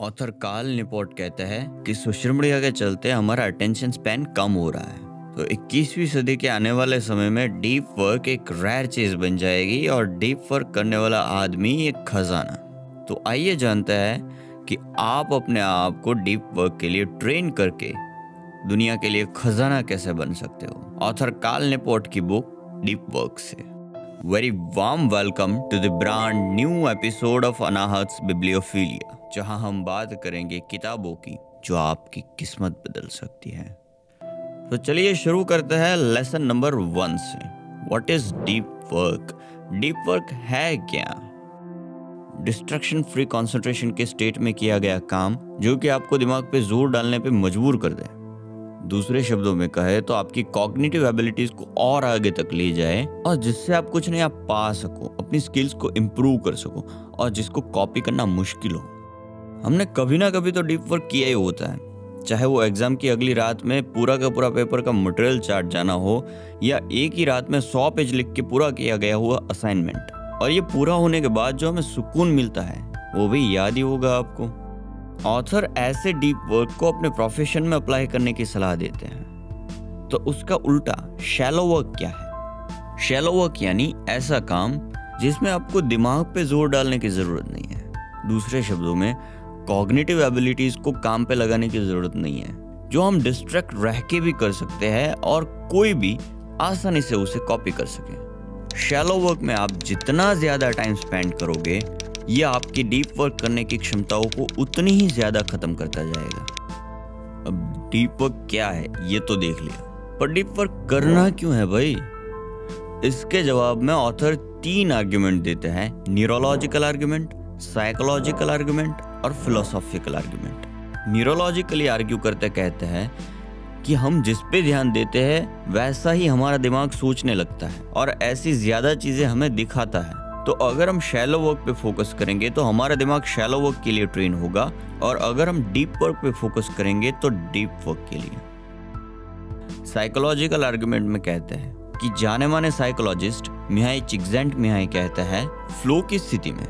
Author Karl निपोर्ट कहता है कि सोशल मीडिया के चलते हमारा अटेंशन स्पैन कम हो रहा है। तो 21वीं सदी के आने वाले समय में डीप वर्क एक रेयर चीज बन जाएगी और डीप वर्क करने वाला आदमी एक खजाना। तो आइए जानते हैं कि आप अपने आप को डीप वर्क के लिए ट्रेन करके दुनिया के लिए खजाना कैसे बन सकते हो। ऑथर कार्ल निपोर्ट की बुक डीप वर्क से। Very warm welcome to the brand new episode of अनाहत्स बिब्लियोफीलिया, जहां हम बात करेंगे किताबों की जो आपकी किस्मत बदल सकती है। तो चलिए शुरू करते हैं लेसन नंबर 1 से। What is deep work? Deep work है क्या? डिस्ट्रैक्शन फ्री कंसंट्रेशन के स्टेट में किया गया काम जो कि आपको दिमाग पे जोर डालने पे मजबूर कर दे। दूसरे शब्दों में कहे तो आपकी कॉग्निटिव एबिलिटीज को और आगे तक ले जाए और जिससे आप कुछ नया पा सको, अपनी स्किल्स को इम्प्रूव कर सको और जिसको कॉपी करना मुश्किल हो। हमने कभी ना कभी तो डीप वर्क किया ही होता है, चाहे वो एग्जाम की अगली रात में पूरा का पूरा पेपर का मटेरियल चार्ट जाना हो या एक ही रात में 100 पेज लिख के पूरा किया गया हुआ असाइनमेंट। और ये पूरा होने के बाद जो हमें सुकून मिलता है वो भी याद ही होगा आपको। ऑथर ऐसे डीप वर्क को अपने प्रोफेशन में अप्लाई करने की सलाह देते हैं। तो उसका उल्टा शैलो वर्क क्या है? शैलो वर्क यानी ऐसा काम जिसमें आपको दिमाग पे जोर डालने की जरूरत नहीं है। दूसरे शब्दों में कॉग्निटिव एबिलिटीज को काम पे लगाने की जरूरत नहीं है, जो हम डिस्ट्रैक्ट रह के भी कर सकते हैं और कोई भी आसानी से उसे कॉपी कर सके। शैलो वर्क में आप जितना ज्यादा टाइम स्पेंड करोगे यह आपकी डीप वर्क करने की क्षमताओं को उतनी ही ज्यादा खत्म करता जाएगा। अब डीप वर्क क्या है ये तो देख लिया, पर डीप वर्क करना क्यों है भाई? इसके जवाब में ऑथर 3 आर्ग्यूमेंट देते हैं: न्यूरोलॉजिकल आर्ग्यूमेंट, साइकोलॉजिकल आर्ग्यूमेंट और फिलोसॉफिकल आर्ग्यूमेंट। न्यूरोलॉजिकली आर्ग्यू करते कहते हैं कि हम जिस पे ध्यान देते हैं वैसा ही हमारा दिमाग सोचने लगता है और ऐसी ज्यादा चीजें हमें दिखाता है। तो अगर हम शैलो वर्क पे फोकस करेंगे तो हमारा दिमाग शैलो वर्क के लिए ट्रेन होगा और अगर हम डीप वर्क पे फोकस करेंगे तो डीप वर्क के लिए। साइकोलॉजिकल आर्गुमेंट में कहते हैं कि जाने माने साइकोलॉजिस्ट मिहाई चिक्सजेंटमिहाई कहता है फ्लो की स्थिति में,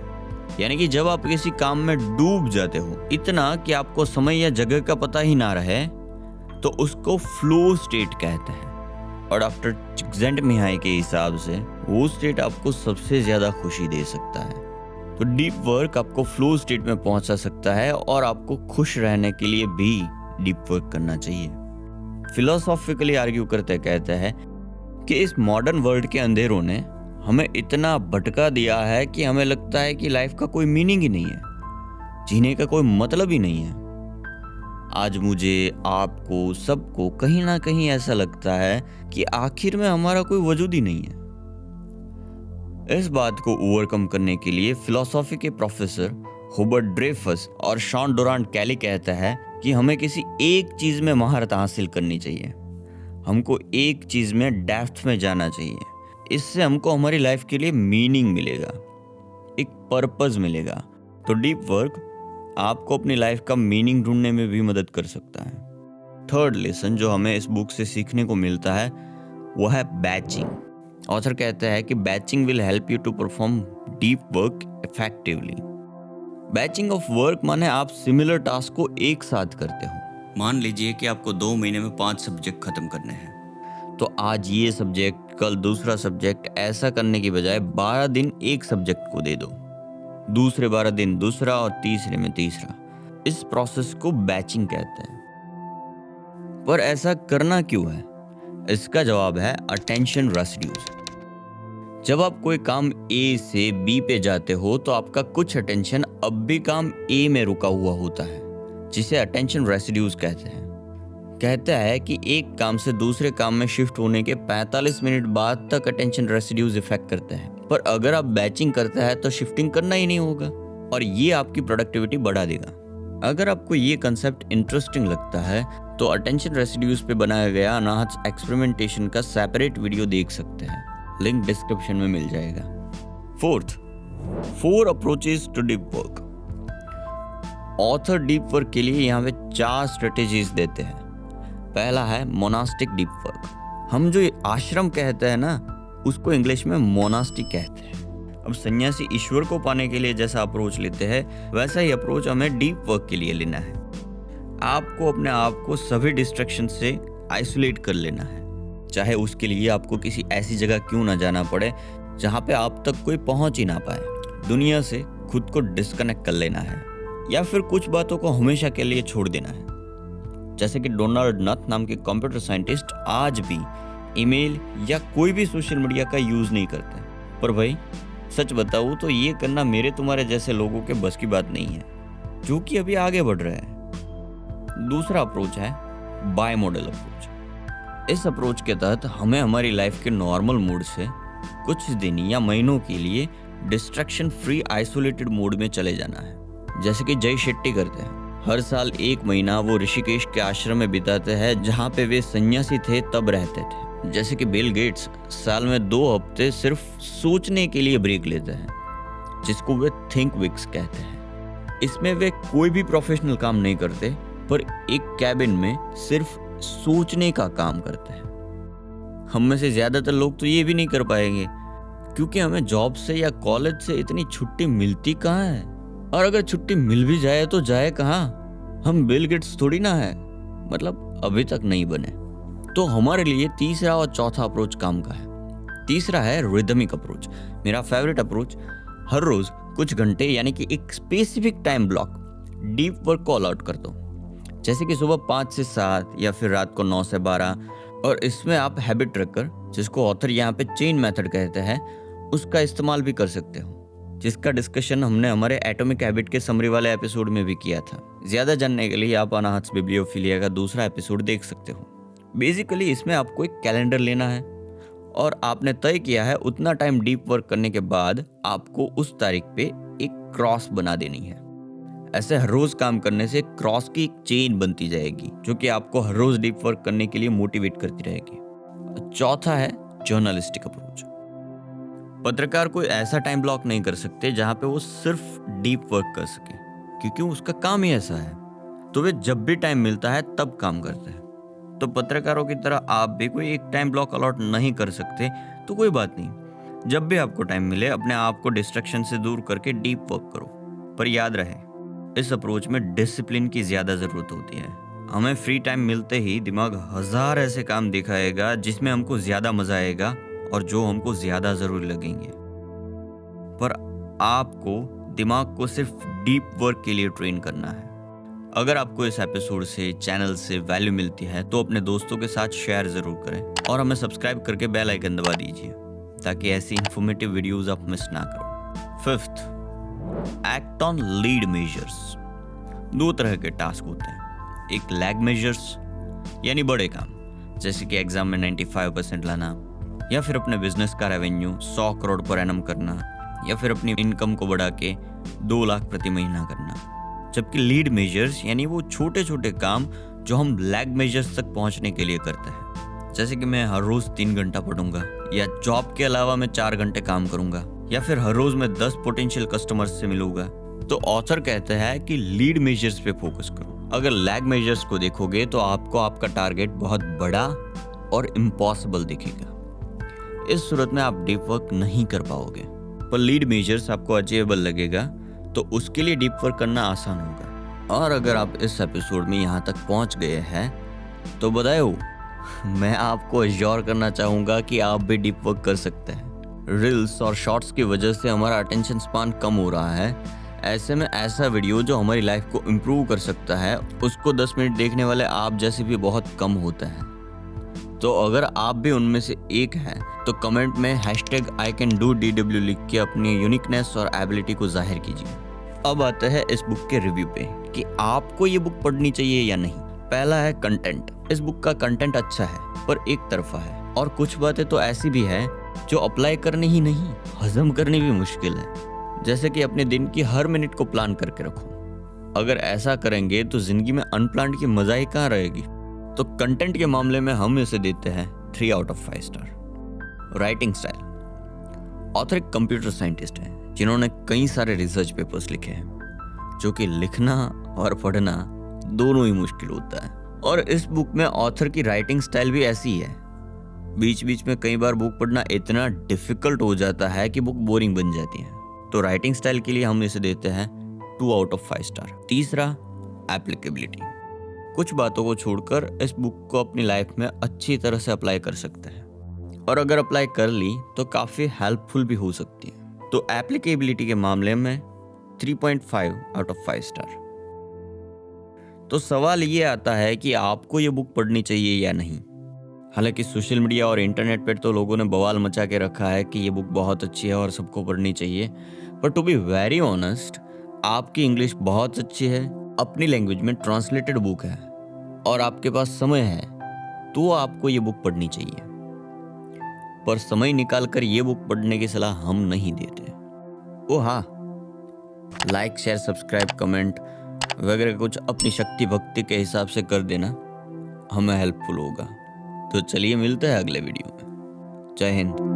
यानी कि जब आप किसी काम में डूब जाते हो इतना कि आपको समय या जगह का पता ही ना रहे तो उसको फ्लो स्टेट कहते हैं। और डॉक्टर चिक्सजेंटमिहाई के हिसाब से वो स्टेट आपको सबसे ज्यादा खुशी दे सकता है। तो डीप वर्क आपको फ्लो स्टेट में पहुंचा सकता है और आपको खुश रहने के लिए भी डीप वर्क करना चाहिए। फिलोसॉफिकली आर्ग्यू करते कहते हैं कि इस मॉडर्न वर्ल्ड के अंधेरों ने हमें इतना भटका दिया है कि हमें लगता है कि लाइफ का कोई मीनिंग ही नहीं है, जीने का कोई मतलब ही नहीं है। आज मुझे, आपको, सबको कहीं ना कहीं ऐसा लगता है कि आखिर में हमारा कोई वजूद ही नहीं है। इस बात को ओवरकम करने के लिए फिलॉसफी के प्रोफेसर हुबर्ट ड्रेफस और शॉन डोरांट कैली कहता है कि हमें किसी एक चीज में महारत हासिल करनी चाहिए। हमको एक चीज में डेप्थ में जाना चाहिए। इससे हमको हमारी लाइफ के लिए मीनिंग मिलेगा, एक पर्पस मिलेगा। तो डीप वर्क आपको अपनी लाइफ का मीनिंग ढूंढने में भी मदद कर सकता है। थर्ड लेसन जो हमें इस बुक से सीखने को मिलता है वो है बैचिंग। ऑथर कहता है कि batching will help you to perform deep work effectively. Batching of work माने आप सिमिलर टास्क को एक साथ करते हो। मान लीजिए कि आपको 2 महीने में 5 सब्जेक्ट खत्म करने हैं, तो आज ये सब्जेक्ट, कल दूसरा सब्जेक्ट, ऐसा करने की बजाय 12 दिन एक सब्जेक्ट को दे दो, दूसरे 12 दिन दूसरा और तीसरे में तीसरा। इस प्रोसेस को बैचिंग कहते हैं। पर ऐसा करना क्यों है? इसका जवाब है अटेंशन रेसिड्यूज। जब आप कोई काम ए से बी पे जाते हो तो आपका कुछ अटेंशन अब भी काम ए में रुका हुआ होता है, जिसे अटेंशन रेसिड्यूज कहते हैं। कहता है कि एक काम से दूसरे काम में शिफ्ट होने के 45 मिनट बाद तक अटेंशन रेसिड्यूज इफेक्ट करते हैं। पर अगर आप बैचिंग करते हैं तो शिफ्टिंग करना ही नहीं होगा और ये आपकी प्रोडक्टिविटी बढ़ा देगा। अगर आपको ये कंसेप्ट इंटरेस्टिंग लगता है तो अटेंशन रेसिड्यूज पे बनाया गया अनाहत्स एक्सपेरिमेंटेशन का सेपरेट वीडियो देख सकते हैं, लिंक डिस्क्रिप्शन में मिल जाएगा। Fourth, 4 approaches to deep work. Author deep work के लिए यहाँ पे 4 स्ट्रेटेजीज देते हैं। पहला है मोनास्टिक डीप वर्क। हम जो आश्रम कहते हैं ना, उसको इंग्लिश में मोनास्टिक कहते हैं। अब सन्यासी ईश्वर को पाने के लिए जैसा अप्रोच लेते हैं, वैसा ही अप्रोच हमें डीप वर्क के लिए लेना है। आपको अपने आप को सभी डिस्ट्रैक्शन से आइसोलेट कर लेना है, चाहे उसके लिए आपको किसी ऐसी जगह क्यों ना जाना पड़े जहाँ पे आप तक कोई पहुँच ही ना पाए। दुनिया से खुद को डिस्कनेक्ट कर लेना है, या फिर कुछ बातों को हमेशा के लिए छोड़ देना है। जैसे कि डोनाल्ड नथ नाम के कंप्यूटर साइंटिस्ट आज भी ईमेल या कोई भी सोशल मीडिया का यूज़ नहीं करते। पर भाई सच बताऊँ तो ये करना मेरे तुम्हारे जैसे लोगों के बस की बात नहीं है, जो कि अभी आगे बढ़ रहे हैं। दूसरा अप्रोच है बाय मॉडल अप्रोच। इस अप्रोच के तहत हमें हमारी लाइफ के नॉर्मल मोड से कुछ दिन या महीनों के लिए डिस्ट्रैक्शन फ्री आइसोलेटेड मोड में चले जाना है। जैसे कि जय शेट्टी करते हैं। हर साल 1 महीना वो ऋषिकेश के आश्रम में बिताते हैं, जहाँ पे वे सन्यासी थे तब रहते थे। जैसे कि बिल गेट्स साल में 2 हफ्ते सिर्फ सोचने के लिए ब्रेक लेते हैं, जिसको वे थिंक वीक्स कहते हैं। इसमें वे कोई भी प्रोफेशनल काम नहीं करते, पर एक कैबिन में सिर्फ सोचने का काम करते हैं। हम में से ज्यादातर लोग तो ये भी नहीं कर पाएंगे, क्योंकि हमें जॉब से या कॉलेज से इतनी छुट्टी मिलती कहाँ है, और अगर छुट्टी मिल भी जाए तो जाए कहाँ। हम बिल गेट्स थोड़ी ना है, मतलब अभी तक नहीं बने। तो हमारे लिए तीसरा और चौथा अप्रोच काम का है। तीसरा है रिदमिक अप्रोच, मेरा फेवरेट अप्रोच। हर रोज कुछ घंटे यानी कि एक specific time block deep work को अलॉट कर दो, जैसे कि सुबह 5 से 7 या फिर रात को 9 से 12। और इसमें आप हैबिट ट्रैकर, जिसको ऑथर यहाँ पे चेन मेथड कहते हैं, उसका इस्तेमाल भी कर सकते हो, जिसका डिस्कशन हमने हमारे एटॉमिक हैबिट के समरी वाले एपिसोड में भी किया था। ज्यादा जानने के लिए आप अनाहत्स बिब्लियोफिलिया का दूसरा एपिसोड देख सकते हो। बेसिकली इसमें आपको एक कैलेंडर लेना है, और आपने तय किया है उतना टाइम डीप वर्क करने के बाद आपको उस तारीख पे एक क्रॉस बना देनी है। ऐसे हर रोज काम करने से क्रॉस की एक चेन बनती जाएगी, जो कि आपको हर रोज डीप वर्क करने के लिए मोटिवेट करती रहेगी। चौथा है जर्नलिस्टिक अप्रोच। पत्रकार कोई ऐसा टाइम ब्लॉक नहीं कर सकते जहां पे वो सिर्फ डीप वर्क कर सके, क्योंकि उसका काम ही ऐसा है। तो वे जब भी टाइम मिलता है तब काम करते हैं। तो पत्रकारों की तरह आप भी कोई एक टाइम ब्लॉक अलॉट नहीं कर सकते, तो कोई बात नहीं, जब भी आपको टाइम मिले अपने आप को डिस्ट्रैक्शन से दूर करके डीप वर्क करो। पर याद रहे, इस अप्रोच में डिसिप्लिन की ज्यादा जरूरत होती है। हमें फ्री टाइम मिलते ही दिमाग 1000 ऐसे काम दिखाएगा जिसमें हमको ज्यादा मजा आएगा और जो हमको ज्यादा जरूरी लगेंगे। पर आपको दिमाग को सिर्फ डीप वर्क के लिए ट्रेन करना है। अगर आपको इस एपिसोड से, चैनल से वैल्यू मिलती है तो अपने दोस्तों के साथ शेयर जरूर करें, और हमें सब्सक्राइब करके बेल आइकन दबा दीजिए, ताकि ऐसी इंफॉर्मेटिव वीडियोस आप मिस ना करो। Fifth, act on lead measures. 2 तरह के टास्क होते हैं। एक लैग मेजर्स यानी बड़े काम, जैसे कि एग्जाम में 95% लाना, या फिर अपने बिजनेस का रेवेन्यू 100 करोड़ पर एनम करना, या फिर अपनी इनकम को बढ़ा के 2 लाख प्रति महीना करना। जबकि लीड मेजर्स यानी वो छोटे छोटे काम जो हम लैग मेजर्स तक पहुंचने के लिए करते हैं, जैसे कि मैं हर रोज 3 घंटा पढ़ूंगा, या जॉब के अलावा मैं 4 घंटे काम करूंगा, या फिर हर रोज मैं 10 पोटेंशियल कस्टमर्स से मिलूंगा। तो ऑथर कहते हैं कि लीड मेजर्स पे फोकस करो। अगर लैग मेजर्स को देखोगे तो आपको आपका टारगेट बहुत बड़ा और इम्पॉसिबल दिखेगा। इस सूरत में आप डीप वर्क नहीं कर पाओगे। पर लीड मेजर्स आपको अचीवेबल लगेगा तो उसके लिए डीप वर्क करना आसान होगा। और अगर आप इस एपिसोड में यहाँ तक पहुँच गए हैं तो बधाई हो, मैं आपको एश्योर करना चाहूँगा कि आप भी डीप वर्क कर सकते हैं। रील्स और शॉर्ट्स की वजह से हमारा अटेंशन स्पान कम हो रहा है। ऐसे में ऐसा वीडियो जो हमारी लाइफ को इम्प्रूव कर सकता है, उसको 10 मिनट देखने वाले आप जैसे भी बहुत कम होते हैं। तो अगर आप भी उनमें से एक हैं तो कमेंट में #ICANDODW लिख के अपनी यूनिकनेस और एबिलिटी को जाहिर कीजिए। अब आते हैं इस बुक के रिव्यू पे कि आपको ये बुक पढ़नी चाहिए या नहीं। पहला है कंटेंट। इस बुक का कंटेंट अच्छा है पर एक तरफा है, और कुछ बातें तो ऐसी भी है जो अप्लाई करनी ही नहीं, हजम करनी भी मुश्किल है। जैसे कि अपने दिन की हर मिनट को प्लान करके रखो। अगर ऐसा करेंगे तो जिंदगी में अनप्लान्ड की मजा ही कहाँ रहेगी। तो कंटेंट के मामले में हम इसे देते हैं 3 out of 5 star. Writing style. Author एक कंप्यूटर साइंटिस्ट है जिन्होंने कई सारे रिसर्च पेपर्स लिखे हैं, जो कि लिखना और पढ़ना दोनों ही मुश्किल होता है। और इस बुक में ऑथर की राइटिंग स्टाइल भी ऐसी है। बीच बीच में कई बार बुक पढ़ना इतना डिफिकल्ट हो जाता है कि बुक बोरिंग बन जाती है। तो राइटिंग स्टाइल के लिए हम इसे देते हैं 2 आउट ऑफ 5 स्टार। तीसरा, एप्लीकेबिलिटी। कुछ बातों को छोड़कर इस बुक को अपनी लाइफ में अच्छी तरह से अप्लाई कर सकते हैं, और अगर अप्लाई कर ली तो काफ़ी हेल्पफुल भी हो सकती है। तो एप्लीकेबिलिटी के मामले में 3.5 आउट ऑफ 5 स्टार। तो सवाल ये आता है कि आपको ये बुक पढ़नी चाहिए या नहीं। हालांकि सोशल मीडिया और इंटरनेट पर तो लोगों ने बवाल मचा के रखा है कि ये बुक बहुत अच्छी है और सबको पढ़नी चाहिए, पर टू बी वेरी ऑनेस्ट, आपकी इंग्लिश बहुत अच्छी है, अपनी लैंग्वेज में ट्रांसलेटेड बुक है और आपके पास समय है, तो आपको ये बुक पढ़नी चाहिए। पर समय निकाल कर ये बुक पढ़ने की सलाह हम नहीं देते। ओ हाँ, लाइक, शेयर, सब्सक्राइब, कमेंट वगैरह कुछ अपनी शक्ति भक्ति के हिसाब से कर देना, हमें हेल्पफुल होगा। तो चलिए मिलते हैं अगले वीडियो में। जय हिंद।